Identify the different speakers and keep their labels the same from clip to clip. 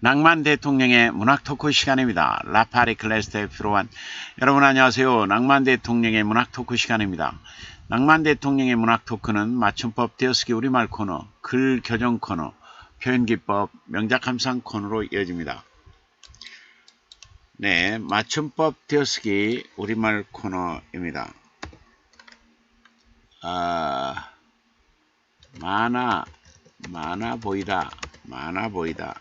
Speaker 1: 낭만 대통령의 문학 토크 시간입니다. 라파리 클래스 F1. 여러분 안녕하세요. 낭만 대통령의 문학 토크 시간입니다. 낭만 대통령의 문학 토크는 맞춤법 띄어쓰기 우리말 코너, 글 교정 코너, 표현기법, 명작 감상 코너로 이어집니다. 네, 맞춤법 띄어쓰기 우리말 코너입니다. 많아 보이다, 많아 보이다,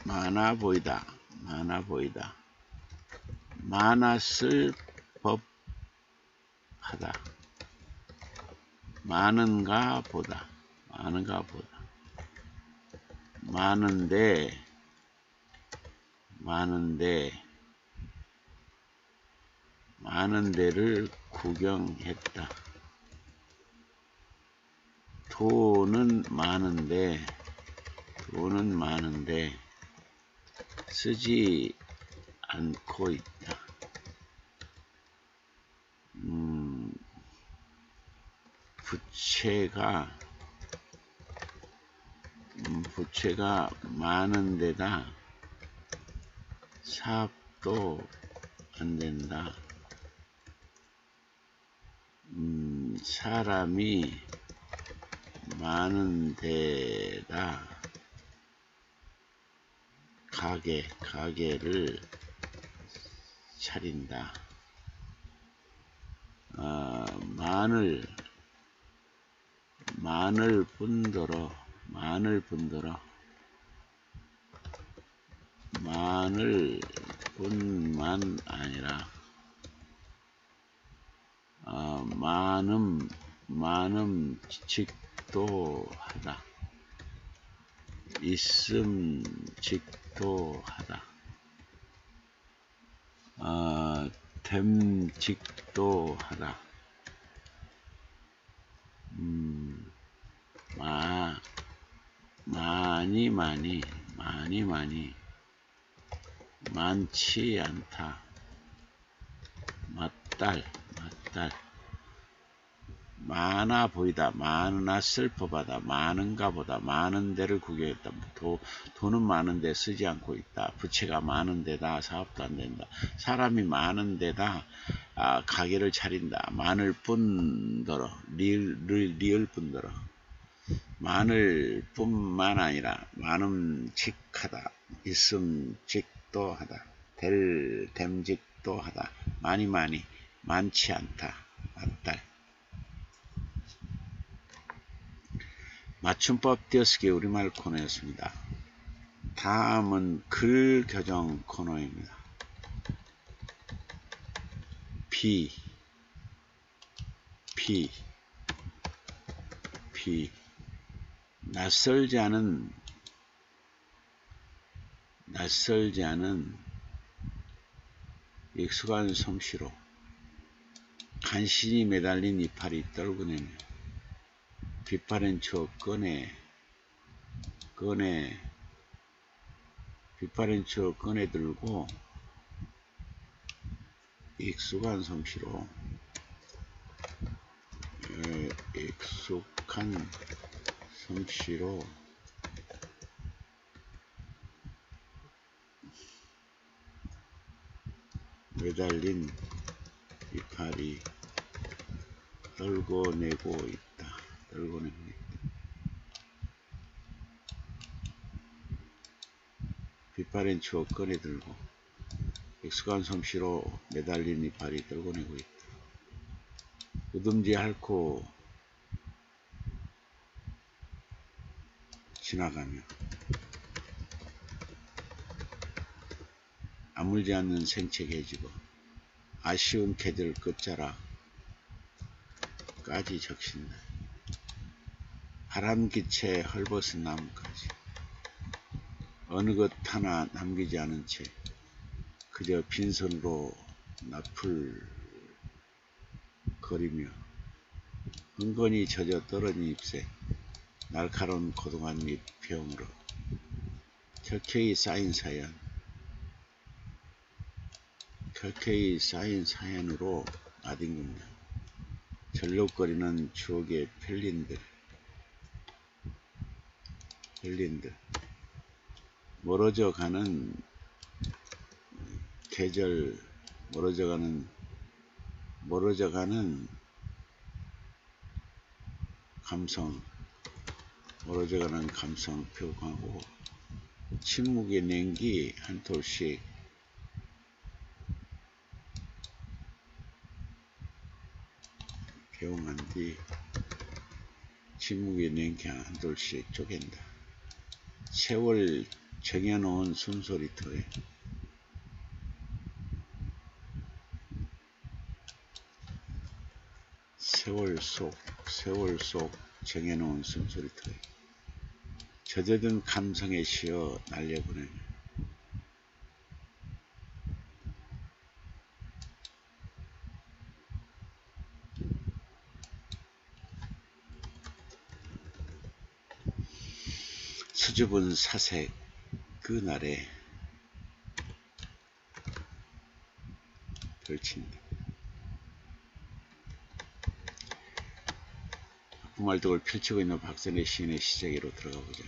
Speaker 1: 많아 보이다, 많아 보이다, 많았을 법하다, 많은가 보다, 많은가 보다, 많은데, 많은 데를 구경했다. 돈은 많은데 쓰지 않고 있다. 부채가 많은 데다 사업도 안 된다. 사람이 많은 데다 가게를 차린다. 많을 뿐더러 많을 뿐만 아니라 많음 직도 하다. 있음 직도 하다. 됨직도 하다. 많이 많지 않다. 맞달 많아 보이다, 많았을 법하다, 많은가 보다, 많은 데를 구경했다. 돈은 많은데 쓰지 않고 있다. 부채가 많은 데다 사업도 안 된다. 사람이 많은 데다 가게를 차린다. 많을 뿐더러 리을 뿐더러 많을 뿐만 아니라 많음직하다. 있음직도 하다. 됨직도 하다. 많지 않다. 맞달. 맞춤법 띄어쓰기 우리말 코너였습니다. 다음은 글 교정 코너입니다. 비 낯설지 않은 익숙한 솜씨로 간신히 매달린 이파리 떨구내며 빛바랜 추억 꺼내 들고 익숙한 솜씨로 매달린 이파리 떨궈내고 있다. 빛바랜 추억 꺼내들고 익숙한 솜씨로 매달린 이파리 떨궈내고 있다. 우듬지 핥고 지나가며 아물지 않는 생채 계집어 아쉬운 계절 끝자락까지 적신다. 바람기채 헐벗은 나무까지 어느 것 하나 남기지 않은 채 그저 빈손으로 납풀 거리며 흥건히 젖어 떨어진 잎새 날카로운 고동한 잎평으로 켜켜이 쌓인 사연으로 나뒹군다. 절룩거리는 추억의 펠린들 멀어져가는 계절, 멀어져가는 감성, 멀어져가는 감성 표현하고, 침묵의 냉기 한 톨씩 개봉한 뒤 침묵의 냉기 한 톨씩 쪼갠다. 세월 정해놓은 숨소리터에 세월 속 정해놓은 숨소리터에 젖어든 감성에 쉬어 날려보내며 수줍은 사색 그날에 걸친다. 부말독을 펼치고 있는 박선의 시인의 시작으로 들어가보자.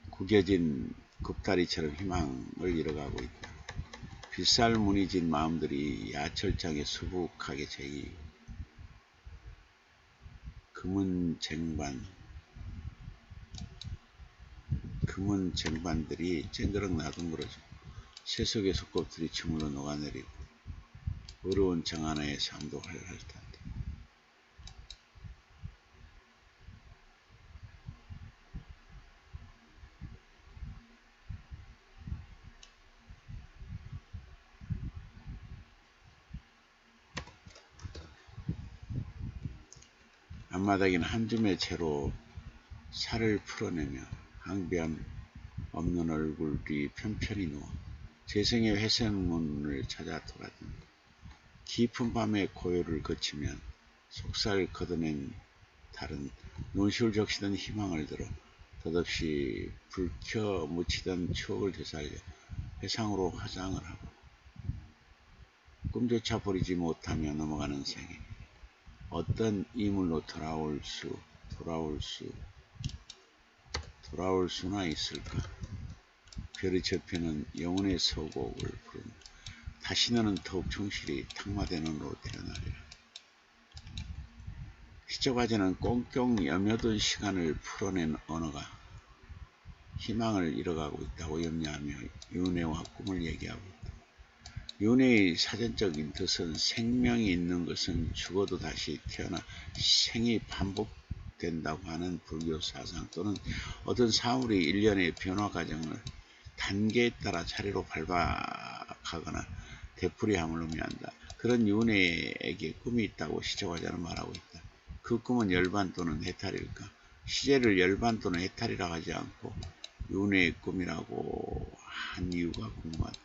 Speaker 1: 구겨진 굽다리처럼 희망을 잃어가고 있다. 빗살 무늬진 마음들이 야철장에 수북하게 제기 금은 쟁반들이 쨍그럭 나둥그러져 새 속의 속곱들이 주물러 녹아내리고 어려운 정 하나의 삶도 활활탄다. 앞마당에는 한 줌의 채로 살을 풀어내며 항변 없는 얼굴이 편편히 누워 재생의 회색문을 찾아 돌아든다. 깊은 밤의 고요를 거치면 속살 걷어낸 달은 눈시울 적시던 희망을 들어 덧없이 불켜 묻히던 추억을 되살려 회상으로 화장을 하고 꿈조차 버리지 못하며 넘어가는 생에 어떤 이물로 돌아올 수나 있을까? 별이 접히는 영혼의 서곡을 부르며 다시 너는 더욱 충실히 탕마된 언어로 태어나리라. 시적아재는 꽁꽁 여며둔 시간을 풀어낸 언어가 희망을 잃어가고 있다고 염려하며 윤회와 꿈을 얘기하고 있다. 윤회의 사전적인 뜻은 생명이 있는 것은 죽어도 다시 태어나 생이 반복된다고 하는 불교 사상 또는 어떤 사물의 일련의 변화 과정을 단계에 따라 차례로 발박하거나 되풀이함을 의미한다. 그런 윤회에게 꿈이 있다고 시적아재는 말하고 있다. 그 꿈은 열반 또는 해탈일까? 시제를 열반 또는 해탈이라 하지 않고 윤회의 꿈이라고 한 이유가 궁금하다.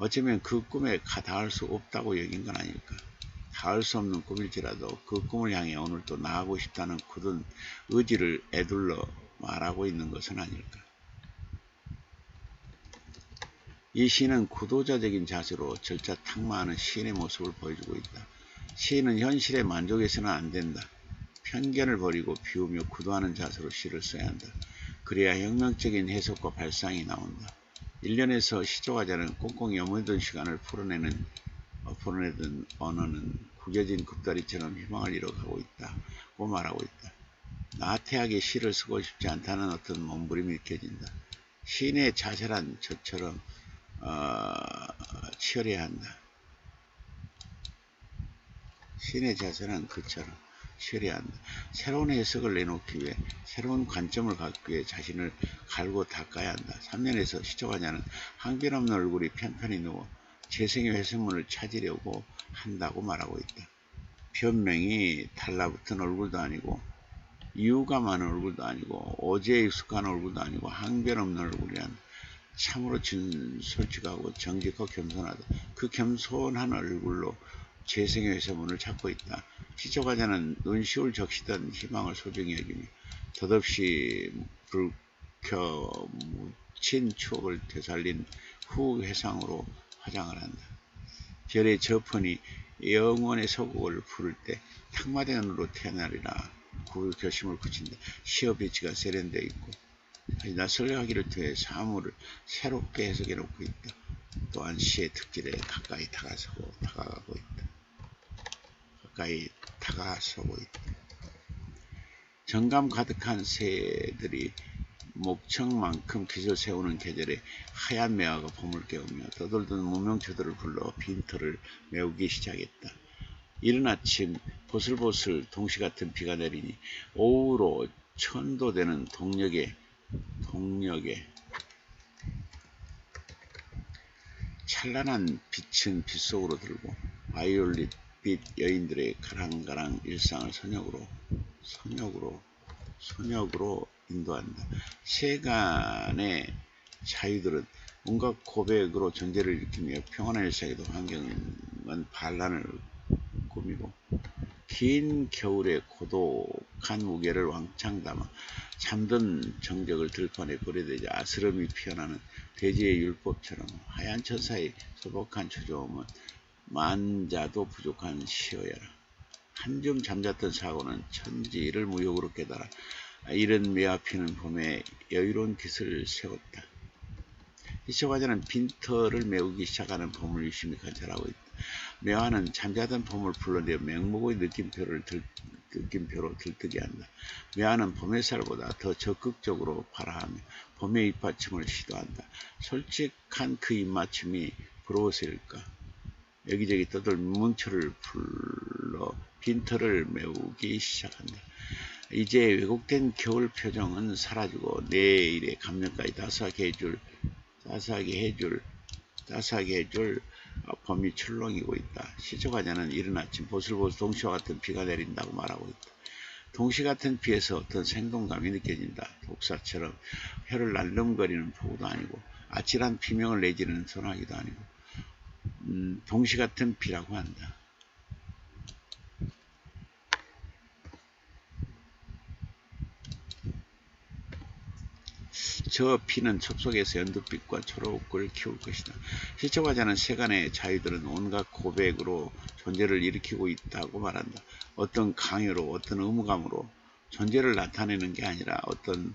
Speaker 1: 어쩌면 그 꿈에 닿을 수 없다고 여긴 건 아닐까? 닿을 수 없는 꿈일지라도 그 꿈을 향해 오늘도 나아가고 싶다는 굳은 의지를 애둘러 말하고 있는 것은 아닐까? 이 시는 구도자적인 자세로 절차 탁마하는 시인의 모습을 보여주고 있다. 시인은 현실에 만족해서는 안 된다. 편견을 버리고 비우며 구도하는 자세로 시를 써야 한다. 그래야 혁명적인 해석과 발상이 나온다. 일련에서 시조가자는 꽁꽁 여며든 시간을 풀어내던 언어는 구겨진 굽다리처럼 희망을 잃어가고 있다고 말하고 있다. 나태하게 시를 쓰고 싶지 않다는 어떤 몸부림이 느껴진다. 시인의 자세란 저처럼 치열해야 한다. 시인의 자세란 그처럼 치열해야 한다. 새로운 해석을 내놓기 위해 새로운 관점을 갖기 위해 자신을 갈고 닦아야 한다. 3년에서 시적아자는 항변 없는 얼굴이 편편히 누워 재생의 회색문을 찾으려고 한다고 말하고 있다. 변명이 달라붙은 얼굴도 아니고 이유가 많은 얼굴도 아니고 어제에 익숙한 얼굴도 아니고 항변 없는 얼굴이란 참으로 솔직하고 정직하고 겸손하다. 그 겸손한 얼굴로 재생의 회색문을 찾고 있다. 시적아자는 눈시울 적시던 희망을 소중히 여기며 덧없이 불켜 묻힌 추억을 되살린 후 회상으로 화장을 한다. 별의 저펀이 영원의 소곡을 부를 때 탕마대원으로 태어나리라 그 결심을 굳힌다. 시어 비치가 세련되어 있고 낯설하기를 통해 사물을 새롭게 해석해 놓고 있다. 또한 시의 특질에 가까이 다가가고 있다. 가까이 다가서고 있다. 정감 가득한 새들이 목청만큼 깃을 세우는 계절에 하얀 매화가 봄을 깨우며 떠돌던 무명초들을 불러 빈터를 메우기 시작했다. 이른 아침 보슬보슬 동시같은 비가 내리니 오후로 천도되는 동력에 찬란한 빛은 빗속으로 들고 바이올릿빛 여인들의 가랑가랑 일상을 선역으로 인도한다. 세간의 자유들은 온갖 고백으로 전제를 일으키며 평온한 일상에도 환경은 반란을 꾸미고 긴 겨울의 고독한 무게를 왕창 담아 잠든 정적을 들판에 버려대자 아스름이 피어나는 대지의 율법처럼 하얀 천사의 소복한 초조함은 만자도 부족한 시어여라. 한줌 잠잤던 사고는 천지를 무욕으로 깨달아 이른 매화 피는 봄에 여유로운 깃을 세웠다. 시초과자는 빈터를 메우기 시작하는 봄을 유심히 관찰하고 있다. 매화는 잠자던 봄을 불러내어 맹목의 느낌표로 들뜨게 한다. 매화는 봄 햇살보다 더 적극적으로 발화하며 봄의 입맞춤을 시도한다. 솔직한 그 입맞춤이 부러워서일까? 여기저기 떠돌 뭉초를 불러 빈터를 메우기 시작한다. 이제 왜곡된 겨울 표정은 사라지고 내일의 감정까지 따스하게 해줄 봄이 출렁이고 있다. 시초과자는 이른 아침 보슬보슬 동시와 같은 비가 내린다고 말하고 있다. 동시 같은 비에서 어떤 생동감이 느껴진다. 독사처럼 혀를 날름거리는 폭우도 아니고 아찔한 비명을 내지르는 소나기도 아니고 동시 같은 비라고 한다. 저 피는 첩속에서 연두빛과 초록을 키울 것이다. 시초과자는 세간의 자유들은 온갖 고백으로 존재를 일으키고 있다고 말한다. 어떤 강요로 어떤 의무감으로 존재를 나타내는 게 아니라 어떤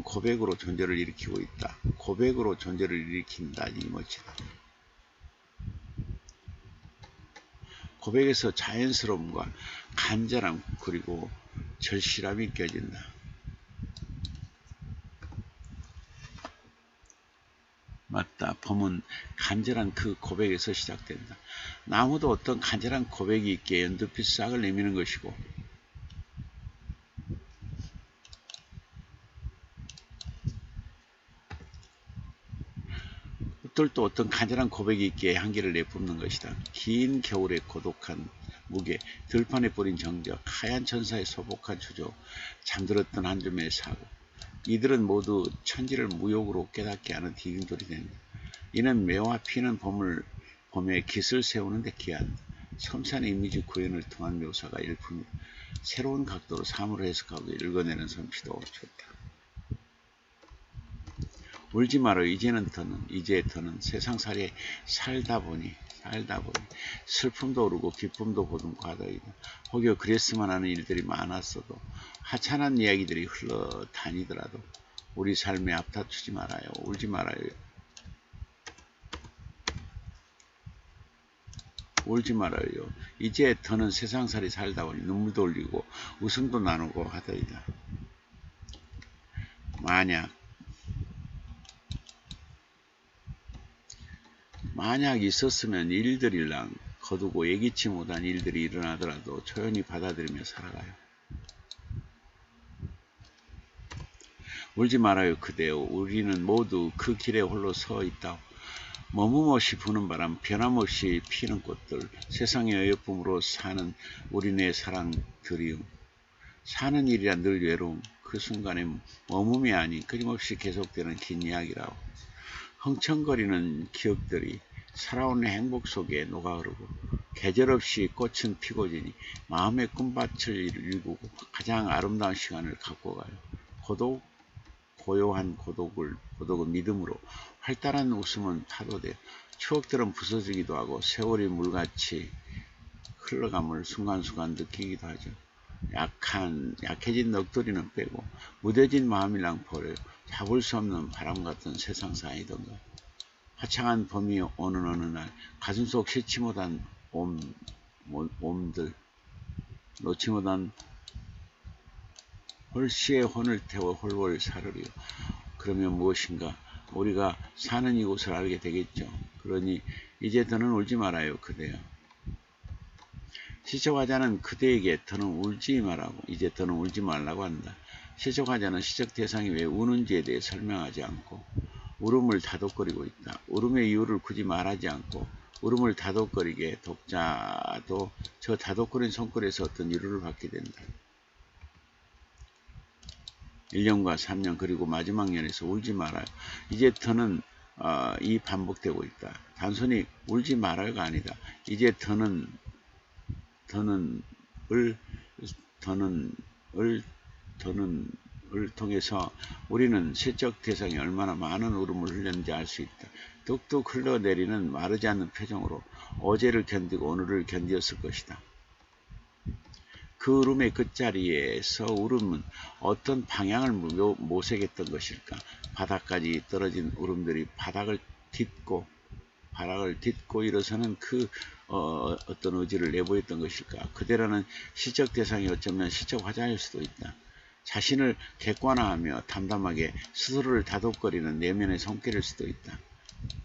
Speaker 1: 고백으로 존재를 일으키고 있다. 고백으로 존재를 일으킨다 이 멋지다. 고백에서 자연스러움과 간절함 그리고 절실함이 껴진다. 맞다. 봄은 간절한 그 고백에서 시작된다. 나무도 어떤 간절한 고백이 있기에 연두빛 싹을 내미는 것이고 꽃들도 어떤 간절한 고백이 있기에 향기를 내뿜는 것이다. 긴 겨울의 고독한 무게, 들판에 뿌린 정적, 하얀 천사의 소복한 추조, 잠들었던 한 줌의 사고 이들은 모두 천지를 무욕으로 깨닫게 하는 디딤돌이 된다. 이는 매화 피는 봄에 깃을 세우는 데 귀한 섬세한 이미지 구현을 통한 묘사가 일품이다. 새로운 각도로 사물을 해석하고 읽어내는 솜씨도 좋다. 울지 말아요. 이제 더는 세상살이에 살다 보니 슬픔도 오르고 기쁨도 보듬고 하더이다. 혹여 그랬으면 하는 일들이 많았어도 하찮은 이야기들이 흘러다니더라도 우리 삶에 앞다투지 말아요. 울지 말아요. 울지 말아요. 이제 더는 세상살이 살다 보니 눈물도 흘리고 웃음도 나누고 하더이다. 만약 있었으면 일들이랑 거두고 예기치 못한 일들이 일어나더라도 조용히 받아들이며 살아가요. 울지 말아요 그대여. 우리는 모두 그 길에 홀로 서 있다오. 머뭇없이 부는 바람, 변함없이 피는 꽃들, 세상의 어여쁨으로 사는 우리네 사랑 드리움. 사는 일이라 늘 외로움. 그 순간에 머뭄이 아닌 끊임없이 계속되는 긴 이야기라고. 흥청거리는 기억들이 살아온 행복 속에 녹아흐르고 계절없이 꽃은 피고 지니 마음의 꿈밭을 일구고 가장 아름다운 시간을 갖고 가요. 고요한 고독은 믿음으로, 활달한 웃음은 파도되어, 추억들은 부서지기도 하고 세월이 물같이 흘러감을 순간순간 느끼기도 하죠. 약해진 넋두리는 빼고 무뎌진 마음이랑 버려요. 잡을 수 없는 바람 같은 세상사이던가. 화창한 봄이 오는 어느 날 가슴속 싣지 못한 옴들, 놓지 못한 홀씨의 혼을 태워 홀월 사르리요. 그러면 무엇인가 우리가 사는 이곳을 알게 되겠죠. 그러니 이제 더는 울지 말아요, 그대여. 시적화자는 그대에게 더는 울지 말라고, 이제 더는 울지 말라고 한다. 시적화자는 시적 대상이 왜 우는지에 대해 설명하지 않고 울음을 다독거리고 있다. 울음의 이유를 굳이 말하지 않고 울음을 다독거리게 독자도 저 다독거린 손거리에서 어떤 위로를 받게 된다. 1년과 3년 그리고 마지막 년에서 울지 말아요. 이제 더는 이 반복되고 있다. 단순히 울지 말아요가 아니다. 이제 더는 을 통해서 우리는 시적 대상이 얼마나 많은 울음을 흘렸는지 알 수 있다. 뚝뚝 흘러내리는 마르지 않는 표정으로 어제를 견디고 오늘을 견디었을 것이다. 그 울음의 끝자리에서 울음은 어떤 방향을 모색했던 것일까? 바닥까지 떨어진 울음들이 바닥을 딛고 일어서는 어떤 의지를 내보였던 것일까? 그대라는 시적 대상이 어쩌면 시적 화자일 수도 있다. 자신을 객관화하며 담담하게 스스로를 다독거리는 내면의 손길일 수도 있다.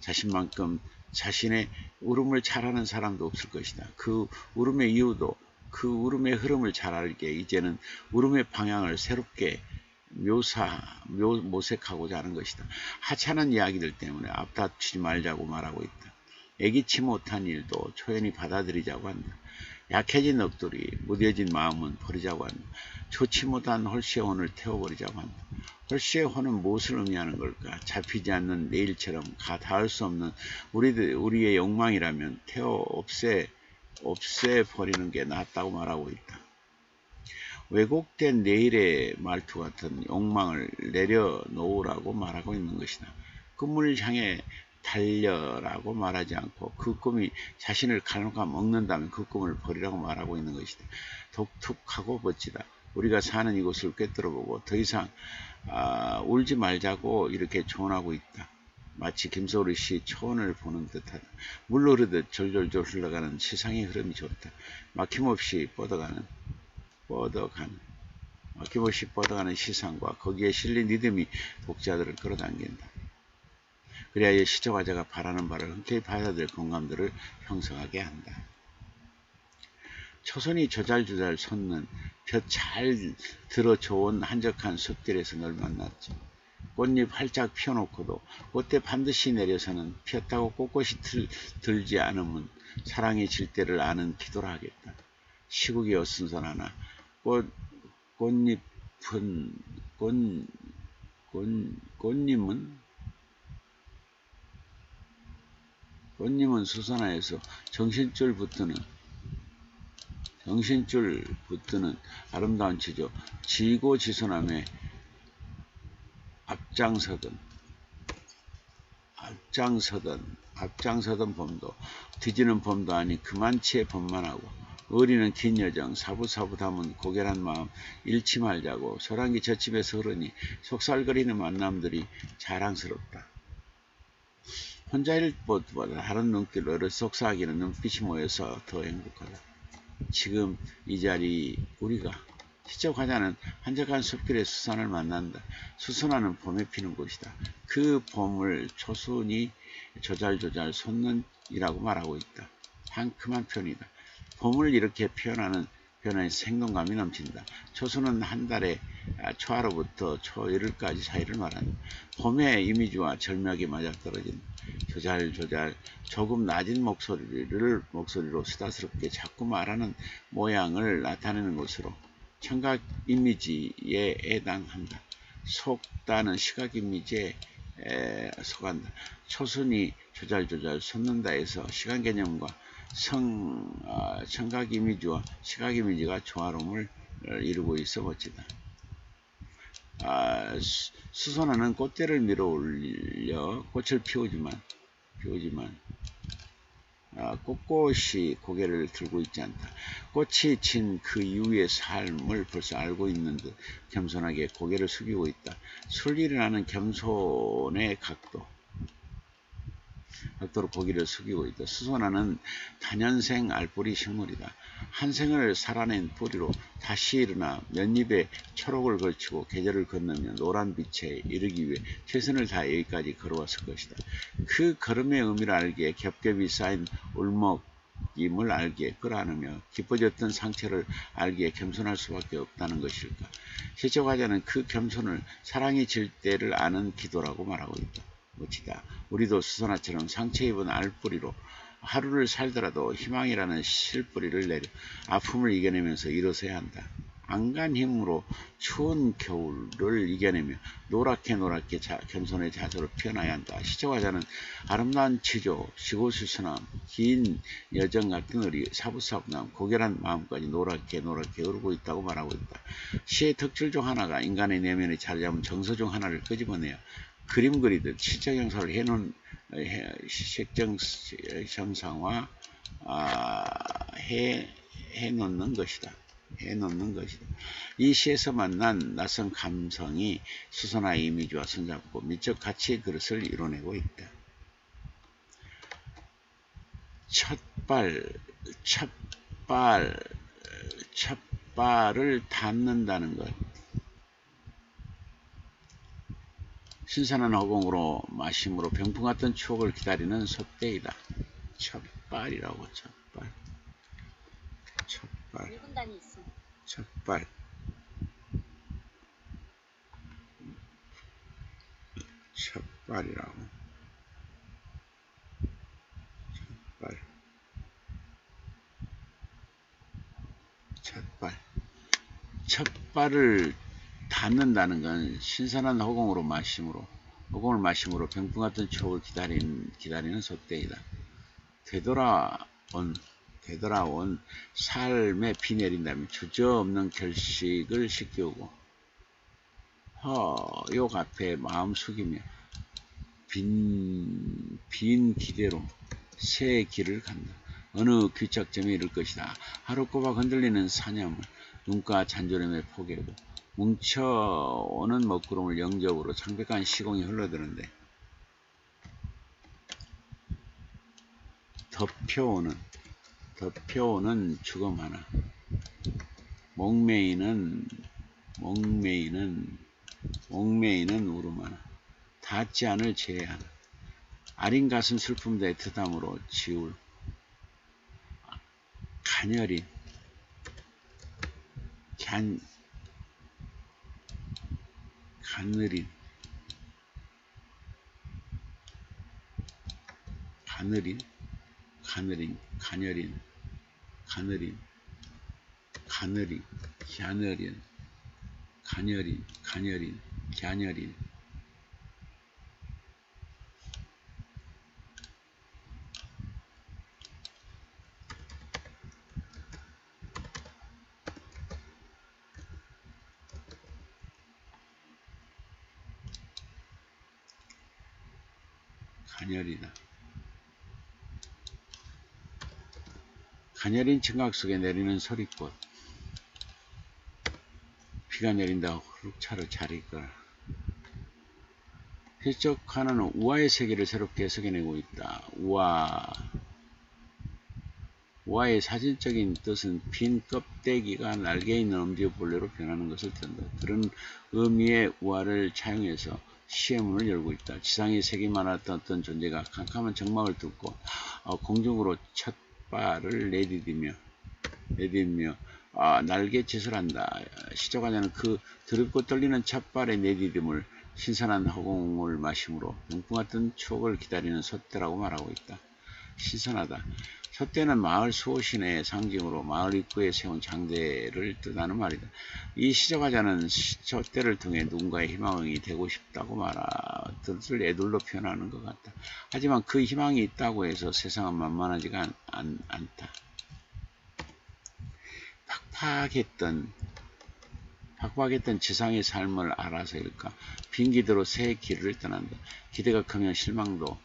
Speaker 1: 자신만큼 자신의 울음을 잘 아는 사람도 없을 것이다. 그 울음의 이유도 그 울음의 흐름을 잘 알게 이제는 울음의 방향을 새롭게 모색하고자 하는 것이다. 하찮은 이야기들 때문에 앞다투지 말자고 말하고 있다. 애기치 못한 일도 초연히 받아들이자고 한다. 약해진 넋두리, 무뎌진 마음은 버리자고 한다. 좋지 못한 홀씨의 혼을 태워버리자고 한다. 홀씨의 혼은 무엇을 의미하는 걸까? 잡히지 않는 내일처럼 닿을 수 없는 우리의 욕망이라면 태워 없애버리는 게 낫다고 말하고 있다. 왜곡된 내일의 말투 같은 욕망을 내려놓으라고 말하고 있는 것이다. 꿈을 향해 달려라고 말하지 않고 그 꿈이 자신을 가로가 먹는다면 그 꿈을 버리라고 말하고 있는 것이다. 독특하고 멋지다. 우리가 사는 이곳을 꿰뚫어보고 더 이상 울지 말자고 이렇게 조언하고 있다. 마치 김소리 씨 초원을 보는 듯하다. 물 흐르듯 졸졸졸 흘러가는 세상의 흐름이 좋다. 막힘없이 뻗어가는 시상과 거기에 실린 리듬이 독자들을 끌어당긴다. 그래야 시적화자가 바라는 바를 흔쾌히 받아들일 공감들을 형성하게 한다. 초선이 조잘조잘 솟는 볕 잘 들어 좋은 한적한 숲길에서 널 만났지. 꽃잎 활짝 피워놓고도 꽃대 반드시 내려서는 피었다고 꼿꼿이 들지 않으면 사랑이 질 때를 아는 기도를 하겠다. 시국이 어순선 하나 꽃님은 수선화에서 정신줄 붙드는 아름다운 지조 지고지순함에 앞장서던 봄도 뒤지는 봄도 아닌 그만치의 봄만 하고 어리는 긴 여정 사부사부 담은 고결한 마음 잃지 말자고 소란기 젖집에서 흐르니 속살거리는 만남들이 자랑스럽다. 혼자일 것보다 다른 눈길로 속삭이는 눈빛이 모여서 더 행복하다. 지금 이 자리 우리가 시적화자는 한적한 숲길의 수산을 만난다. 수선화는 봄에 피는 곳이다. 그 봄을 초순이 조잘조잘 솟는 이라고 말하고 있다. 상큼한 표현이다. 봄을 이렇게 표현하는 생동감이 넘친다. 초순은 한 달의 초하루부터 초일일까지 사이를 말한다. 봄의 이미지와 절묘하게 맞아떨어진다. 조잘조잘 조금 낮은 목소리로 수다스럽게 자꾸 말하는 모양을 나타내는 것으로 청각 이미지에 해당한다. 속다는 시각 이미지에 속한다. 초순이 조잘조잘 솟는다 해서 시간 개념과 청각 이미지와 시각 이미지가 조화로움을 이루고 있어 멋지다. 수선화는 꽃대를 밀어 올려 꽃을 피우지만 꼿꼿이 고개를 들고 있지 않다. 꽃이 진 그 이후의 삶을 벌써 알고 있는 듯 겸손하게 고개를 숙이고 있다. 술일이 나는 겸손의 각도로 고개를 숙이고 있다. 수선화는 다년생 알뿌리 식물이다. 한 생을 살아낸 뿌리로 다시 일어나 맨입에 초록을 걸치고 계절을 건너며 노란 빛에 이르기 위해 최선을 다해 여기까지 걸어왔을 것이다. 그 걸음의 의미를 알기에 겹겹이 쌓인 울먹임을 알기에 끌어안으며 깊어졌던 상처를 알기에 겸손할 수밖에 없다는 것일까. 시적화자는 그 겸손을 사랑이 질 때를 아는 기도라고 말하고 있다. 멋지다. 우리도 수선화처럼 상처 입은 알뿌리로 하루를 살더라도 희망이라는 실뿌리를 내려 아픔을 이겨내면서 일어서야 한다. 안간 힘으로 추운 겨울을 이겨내며 노랗게 겸손의 자세로 피어나야 한다. 시적화자는 아름다운 지조, 시고수선함, 긴 여정 같은 사부사부남, 고결한 마음까지 노랗게 흐르고 있다고 말하고 있다. 시의 특질 중 하나가 인간의 내면에 자리 잡은 정서 중 하나를 끄집어내어 그림 그리듯 시적 형상을 형상화 해놓는 것이다. 이 시에서 만난 낯선 감성이 수선화의 이미지와 손잡고 미적 가치의 그릇을 이뤄내고 있다. 첫발을 닿는다는 것. 신선한 허공으로 마심으로 병풍 같은 추억을 기다리는 솥대이다. 첫발이라고. 첫발.
Speaker 2: 1분단이 있습니다.
Speaker 1: 첫발. 첫발이라고. 첫발을 닿는다는 건 신선한 허공을 마심으로 병풍 같은 추억을 기다리는 솥대이다. 되돌아온 삶에 비 내린다면 주저없는 결식을 씻기우고 허욕 앞에 마음 숙이며 빈 기대로 새 길을 간다. 어느 귀착점에 이를 것이다. 하루꼬박 흔들리는 사념을 눈가 잔조림에 포개고 뭉쳐오는 먹구름을 영접으로 창백한 시공이 흘러드는데 덮여오는 죽음 하나, 목매이는 울음 하나, 닿지 않을 재해 하나, 아린 가슴 슬픔 애틋함으로 지울 가녀린 가녀린 청각 속에 내리는 소리꽃. 비가 내린다. 후룩 차를 잘 이끌어. 시적 하나는 우화의 세계를 새롭게 해석해내고 있다. 우화의 사진적인 뜻은 빈 껍데기가 날개 있는 엄지벌레로 변하는 것을 뜻한다. 그런 의미의 우화를 차용해서 시의 문을 열고 있다. 지상에 색이 많았던 어떤 존재가 캄캄한 정막을 뚫고 공중으로 첫 발을 내디디며 날갯짓을 한다. 시적화자는 그 드럽고 떨리는 첫발의 내디딤을 신선한 허공을 마심으로 병풍 같은 추억을 기다리는 솥대라고 말하고 있다. 신선하다. 솥대는 마을 수호신의 상징으로 마을 입구에 세운 장대를 뜻하는 말이다. 이 시적화자는 솥대를 통해 누군가의 희망이 되고 싶다고 뜻을 애둘러 표현하는 것 같다. 하지만 그 희망이 있다고 해서 세상은 만만하지가 않다. 확박했던 지상의 삶을 알아서일까? 빈 기대로 새 길을 떠난다. 기대가 크면 실망도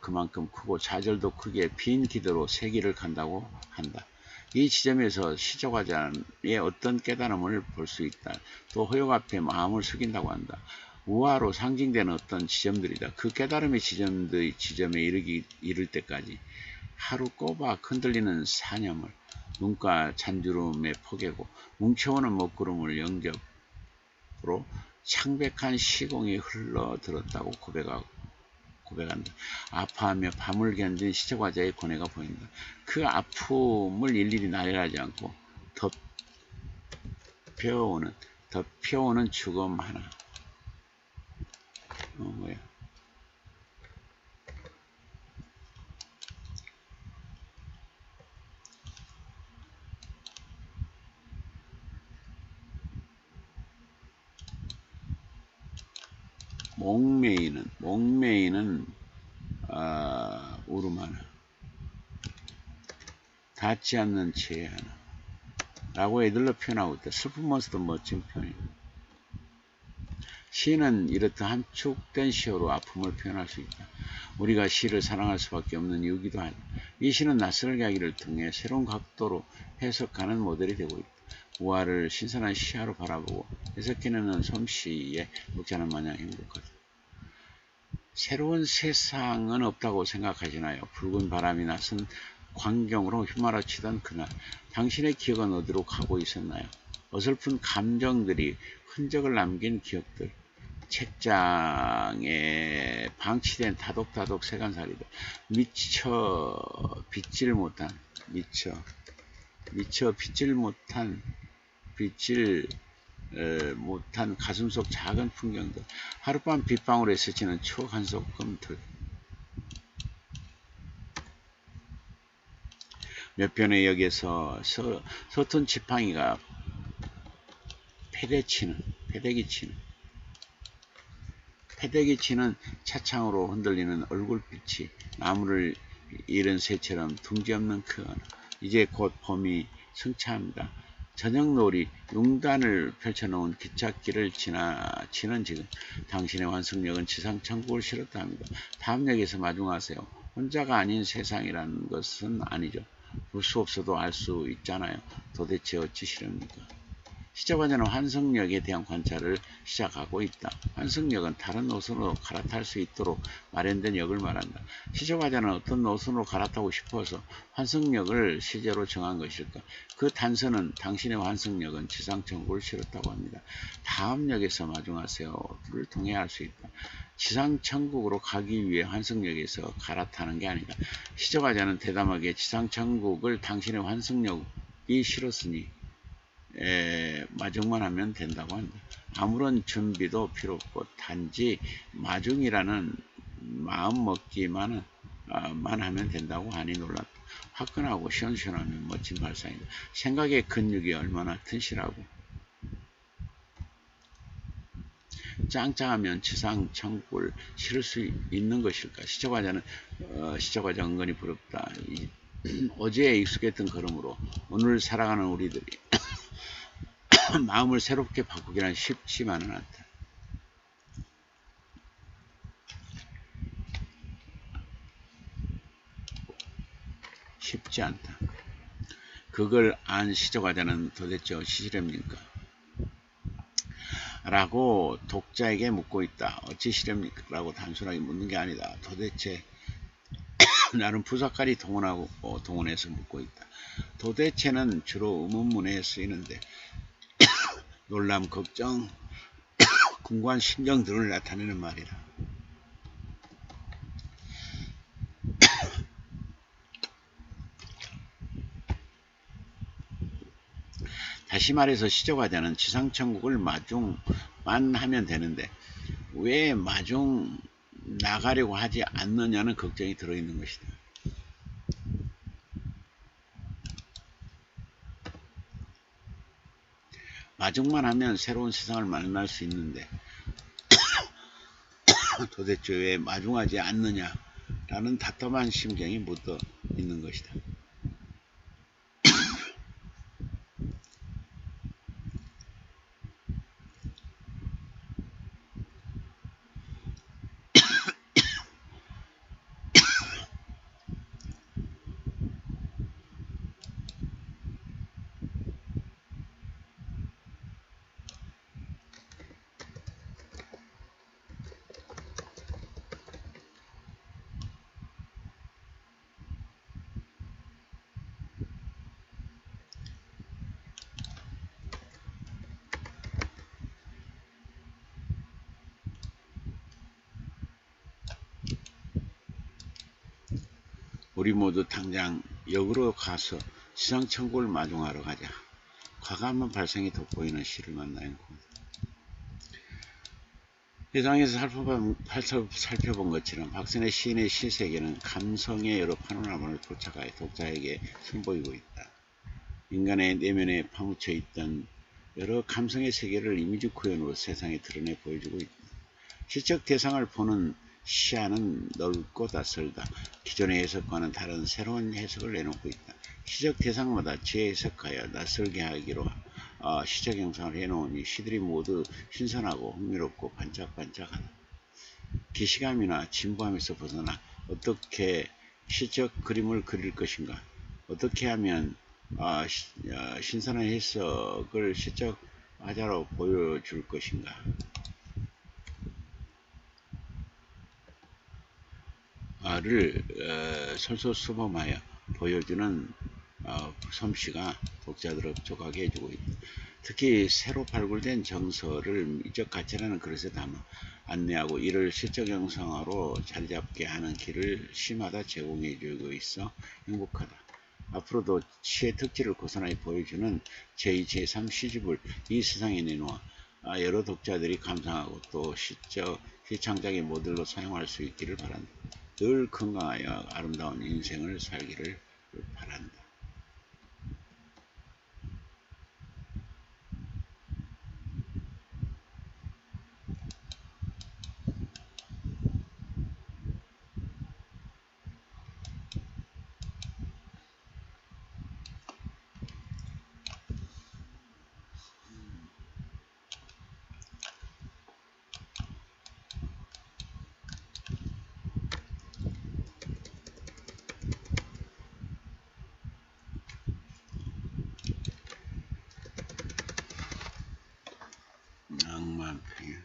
Speaker 1: 그만큼 크고 좌절도 크기에 빈 기대로 새 길을 간다고 한다. 이 지점에서 시적화자의 어떤 깨달음을 볼 수 있다. 또 허용 앞에 마음을 숙인다고 한다. 우화로 상징되는 어떤 지점들이다. 그 깨달음의 지점에 이를 때까지 하루 꼬박 흔들리는 사념을 눈가 잔주름에 포개고 뭉쳐오는 먹구름을 영접으로 창백한 시공이 흘러들었다고 고백한다. 아파하며 밤을 견딘 시적화자의 고뇌가 보인다. 그 아픔을 일일이 나열하지 않고 덮여오는 죽음 하나. 뭐야? 목매이는 울음 하나, 닿지 않는 죄 하나 라고 애들로 표현하고 있다. 슬픔으로서도 멋진 표현입니다. 시는 이렇듯 함축된 시어로 아픔을 표현할 수 있다. 우리가 시를 사랑할 수밖에 없는 이유기도 하다. 이 시는 낯설 이야기를 통해 새로운 각도로 해석하는 모델이 되고 있다. 우화를 신선한 시야로 바라보고 해석해내는 솜씨에 독자는 마냥 행복하다. 새로운 세상은 없다고 생각하시나요? 붉은 바람이 낯선 광경으로 휘말아치던 그날, 당신의 기억은 어디로 가고 있었나요? 어설픈 감정들이 흔적을 남긴 기억들, 책장에 방치된 다독다독 세간살이들, 미처 빚질 못한 가슴 속 작은 풍경들, 하룻밤 빗방울에 스치는 추억 한 소끔들. 몇 편의 역에서 서툰 지팡이가 패대기 치는 차창으로 흔들리는 얼굴빛이 나무를 잃은 새처럼 둥지없는 그 언어. 이제 곧 봄이 승차합니다. 저녁놀이 융단을 펼쳐놓은 기찻길을 지나치는 지금 당신의 완성력은 지상천국을 실었다 합니다. 다음 역에서 마중하세요. 혼자가 아닌 세상이라는 것은 아니죠. 볼 수 없어도 알 수 있잖아요. 도대체 어찌 싫습니까? 시적화자는 환승역에 대한 관찰을 시작하고 있다. 환승역은 다른 노선으로 갈아탈 수 있도록 마련된 역을 말한다. 시적화자는 어떤 노선으로 갈아타고 싶어서 환승역을 시제로 정한 것일까? 그 단서는 당신의 환승역은 지상천국을 실었다고 합니다. 다음 역에서 마중하세요를 통해 알 수 있다. 지상천국으로 가기 위해 환승역에서 갈아타는 게 아니다. 시적화자는 대담하게 지상천국을 당신의 환승역이 실었으니 마중만 하면 된다고 한다. 아무런 준비도 필요 없고 단지 마중이라는 마음먹기만 하면 된다고 하니 놀랐다. 화끈하고 시원시원하면 멋진 발상이다. 생각의 근육이 얼마나 튼실하고 짱짱하면 지상천국을 실을 수 있는 것일까? 시적화자 은근히 부럽다. 어제에 익숙했던 걸음으로 오늘 살아가는 우리들이 마음을 새롭게 바꾸기란 쉽지만은 않다. 쉽지 않다. 그걸 안 시적화자는 도대체 어찌 시렵니까? 라고 독자에게 묻고 있다. 어찌 시렵니까? 라고 단순하게 묻는 게 아니다. 도대체 나는 부사까지 동원해서 묻고 있다. 도대체는 주로 의문문에 쓰이는데 놀람, 걱정, 궁금한 심정들을 나타내는 말이다. 다시 말해서 시적화자는 지상천국을 마중만 하면 되는데 왜 마중 나가려고 하지 않느냐는 걱정이 들어있는 것이다. 마중만 하면 새로운 세상을 만날 수 있는데 도대체 왜 마중하지 않느냐라는 답답한 심경이 묻어 있는 것이다. 우리 모두 당장 역으로 가서 시상천국을 마중하러 가자. 과감한 발상이 돋보이는 시를 만나는 겁니다. 해상에서 살펴본 것처럼 박선의 시인의 시세계는 감성의 여러 파노라마를 포착하여 독자에게 선보이고 있다. 인간의 내면에 파묻혀 있던 여러 감성의 세계를 이미지 구현으로 세상에 드러내 보여주고 있다. 시적 대상을 보는 시야는 넓고 낯설다. 기존의 해석과는 다른 새로운 해석을 내놓고 있다. 시적 대상마다 재해석하여 낯설게 하기로 시적 형상을 해놓으니 시들이 모두 신선하고 흥미롭고 반짝반짝하다. 기시감이나 진부함에서 벗어나 어떻게 시적 그림을 그릴 것인가? 어떻게 하면 신선한 해석을 시적 화자로 보여줄 것인가? 를 솔솔수범하여 보여주는 솜씨가 독자들을 흡족하게 해주고 있다. 특히 새로 발굴된 정서를 미적 가치라는 그릇에 담아 안내하고 이를 시적 형상화로 자리잡게 하는 길을 시마다 제공해주고 있어 행복하다. 앞으로도 시의 특질을 고스란히 보여주는 제2, 제3 시집을 이 세상에 내놓아 여러 독자들이 감상하고 또 시창작의 모델로 사용할 수 있기를 바란다. 늘 건강하여 아름다운 인생을 살기를 바란다. 낭만필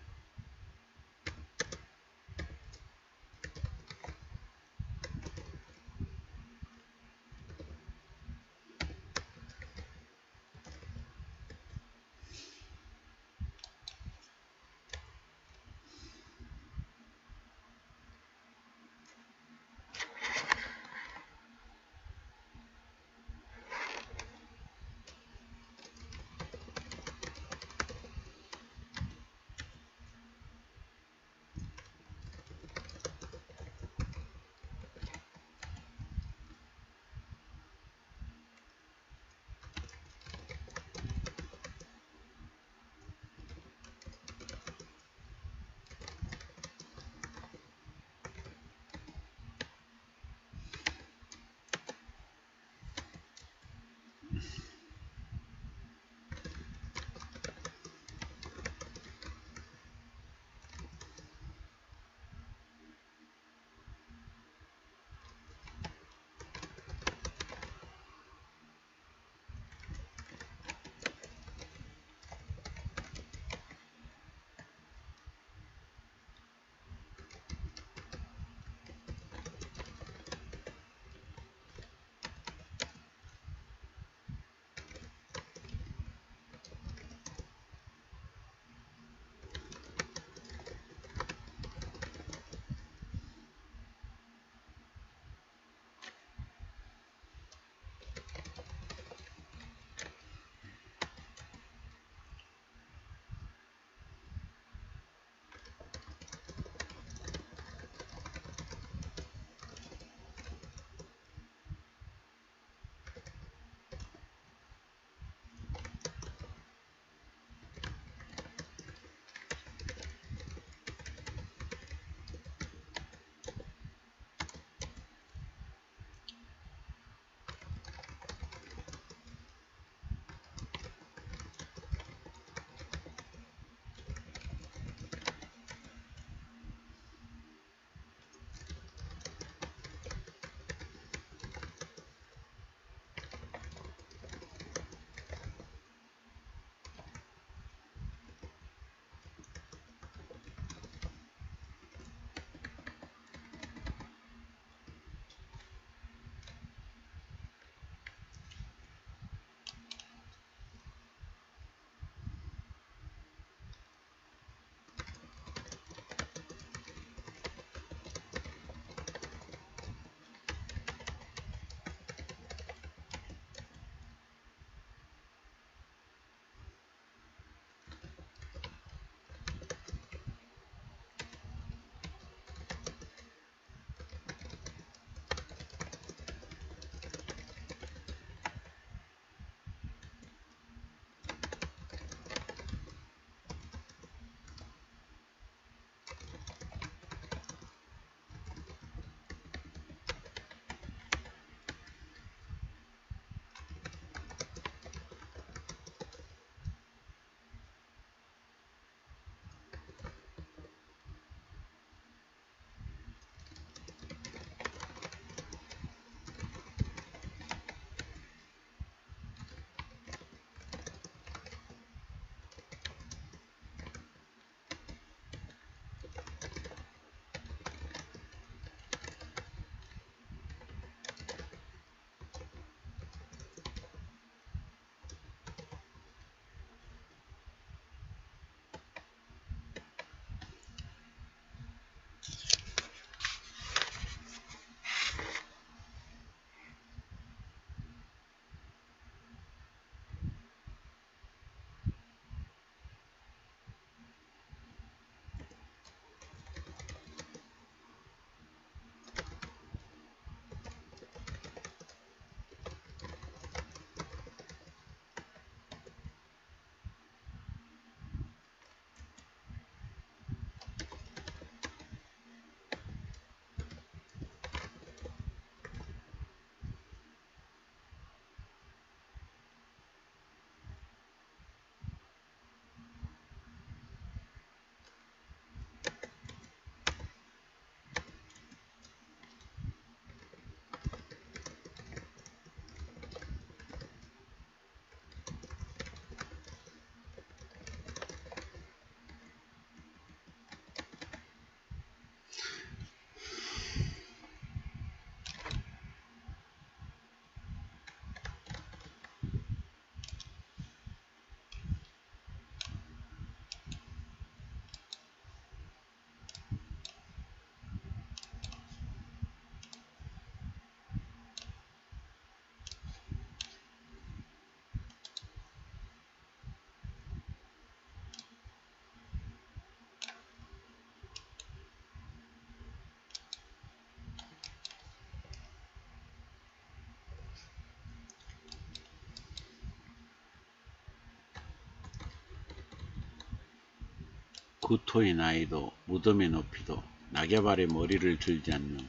Speaker 1: 구토의 나이도 무덤의 높이도 낙엽 아래 머리를 들지 않는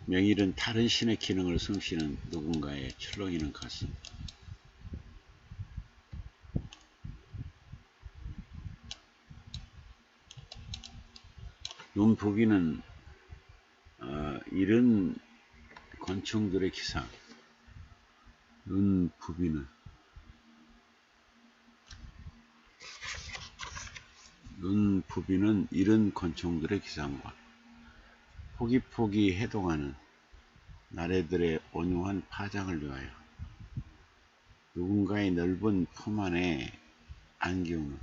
Speaker 1: 명일은 다른 신의 기능을 숨쉬는 누군가의 출렁이는 가슴. 눈 부비는 이런 곤충들의 기상. 눈 부비는 이런 곤충들의 기상과 포기포기 해동하는 나래들의 온유한 파장을 위하여 누군가의 넓은 품 안에 안기우는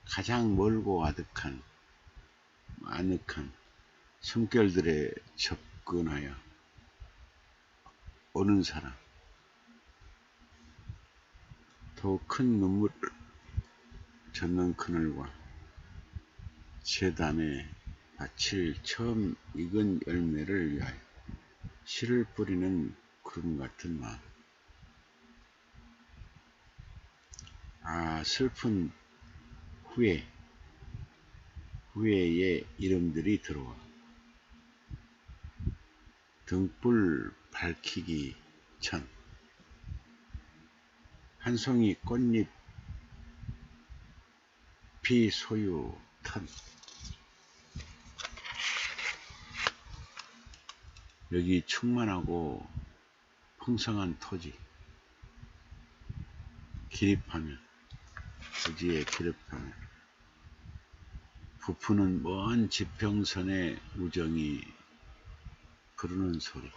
Speaker 1: 가장 멀고 아늑한 숨결들에 접근하여 오는 사람. 더 큰 눈물을 젖는 그늘과 재단에 바칠 처음 익은 열매를 위하여 씨를 뿌리는 구름 같은 마음. 슬픈 후회의 이름들이 들어와 등불 밝히기 전 한 송이 꽃잎이 소유 턴. 여기 충만하고 풍성한 토지 기립하면 부지에 기립하면 부푸는 먼 지평선의 우정이 부르는 소리.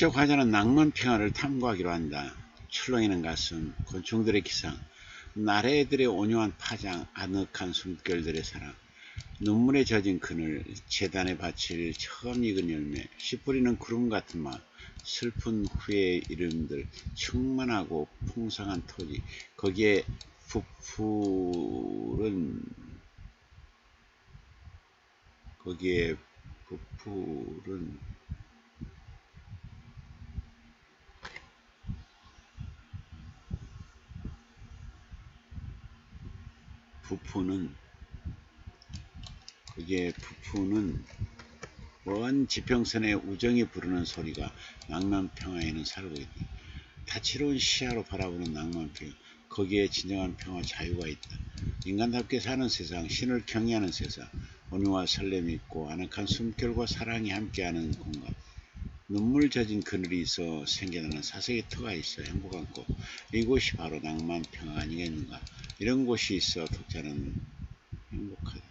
Speaker 1: 직접 가자는 낭만 평화를 탐구하기로 한다. 출렁이는 가슴, 곤충들의 기상, 나래들의 온유한 파장, 아늑한 숨결들의 사랑, 눈물에 젖은 그늘, 재단에 바칠 처음 익은 열매, 씨 뿌리는 구름 같은 마음, 슬픈 후의 이름들, 충만하고 풍성한 토지, 거기에 부풀은 부푸는 먼 지평선의 우정이 부르는 소리가 낭만평화에는 살고 있다. 다채로운 시야로 바라보는 낭만평화, 거기에 진정한 평화, 자유가 있다. 인간답게 사는 세상, 신을 경외하는 세상, 온유와 설렘이 있고 아늑한 숨결과 사랑이 함께하는 공간, 눈물 젖은 그늘이 있어 생겨나는 사색의 터가 있어 행복한 곳, 이곳이 바로 낭만평화가 아니겠는가. 이런 곳이 있어 독자는 행복하다.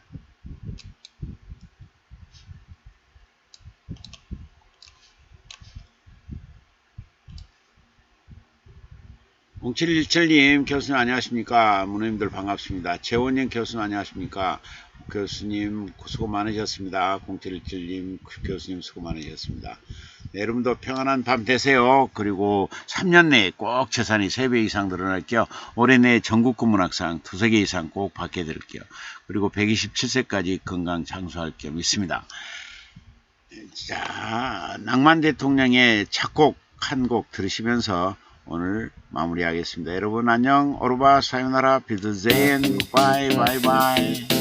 Speaker 1: 0717님 교수님 안녕하십니까. 문호님들 반갑습니다. 재원님 교수님 안녕하십니까. 교수님 수고 많으셨습니다. 0717님 교수님 수고 많으셨습니다. 네, 여러분도 평안한 밤 되세요. 그리고 3년 내에 꼭 재산이 3배 이상 늘어날게요. 올해 내에 전국구 문학상 2-3개 이상 꼭 받게 될게요. 그리고 127세까지 건강 장수할 겸 있습니다. 자, 낭만 대통령의 작곡 한 곡 들으시면서 오늘 마무리하겠습니다. 여러분 안녕. 오르바 사요나라 비드제인 바이 바이 바이.